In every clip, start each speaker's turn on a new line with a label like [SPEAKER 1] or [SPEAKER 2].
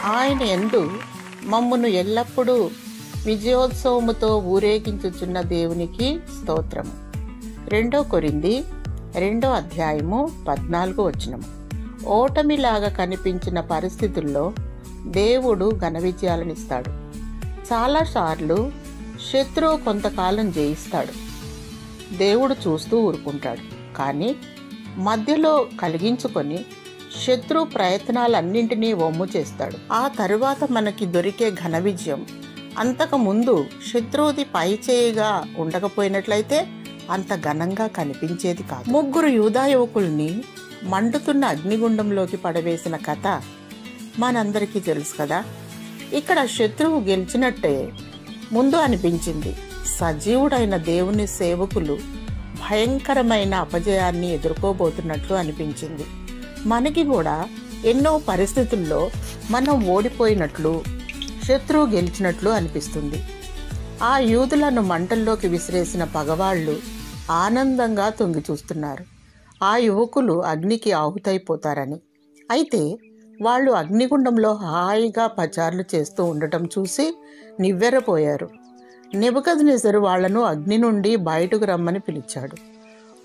[SPEAKER 1] ఆయన యందు మమ్మును ఎల్లప్పుడూ విజయోత్సవముతో ఊరేగించుచున్న దేవునికి స్తోత్రము. 2 కొరింథీ 2:14. ఓటమిలాగా కనిపించిన పరిస్థితుల్లో దేవుడు ఘన విజయాలనిస్తాడు. చాలాసార్లు శత్రువు కొంతకాలం జయిస్తాడు, దేవుడు చూస్తూ ఊరుకుంటాడు. కానీ మధ్యలో కలిగించుకొని శత్రు ప్రయత్నాలన్నింటినీ వమ్ము చేస్తాడు. ఆ తరువాత మనకి దొరికే ఘన విజయం అంతకుముందు శత్రువుది పై చేయిగా ఉండకపోయినట్లయితే అంత ఘనంగా కనిపించేది కాదు. 3 యూదా యువకుల్ని మండుతున్న అగ్నిగుండంలోకి పడవేసిన కథ మనందరికీ తెలుసు కదా. ఇక్కడ శత్రువు గెలిచినట్టే ముందు అనిపించింది. సజీవుడైన దేవుని సేవకులు భయంకరమైన అపజయాన్ని ఎదుర్కోబోతున్నట్లు అనిపించింది. మనకి కూడా ఎన్నో పరిస్థితుల్లో మనం ఓడిపోయినట్లు, శత్రువు గెలిచినట్లు అనిపిస్తుంది. ఆ యూదులను మంటల్లోకి విసిరేసిన పగవాళ్ళు ఆనందంగా తొంగి చూస్తున్నారు, ఆ యువకులు అగ్నికి ఆహుతైపోతారని. అయితే వాళ్ళు అగ్నిగుండంలో హాయిగా పచార్లు చేస్తూ ఉండటం చూసి నివ్వెరపోయారు. నెబుకద్నెజరు వాళ్లను అగ్ని నుండి బయటకు రమ్మని పిలిచాడు.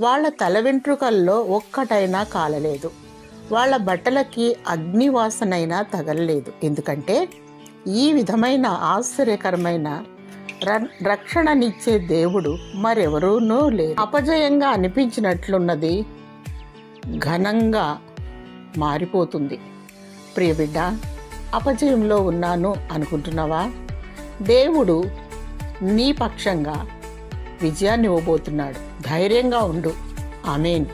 [SPEAKER 1] వాళ్ళ తల వెంట్రుకల్లో ఒక్కటైనా కాలలేదు, వాళ్ళ బట్టలకి అగ్నివాసనైనా తగలలేదు. ఎందుకంటే ఈ విధమైన ఆశ్చర్యకరమైన రక్షణనిచ్చే దేవుడు మరెవరూనూ లేరు. అపజయంగా అనిపించినట్లున్నది ఘనంగా మారిపోతుంది. ప్రియ బిడ్డ, అపజయంలో ఉన్నాను అనుకుంటున్నావా? దేవుడు నీ పక్షంగా విజయాన్ని ఇవ్వబోతున్నాడు. ధైర్యంగా ఉండు. ఆమేన్.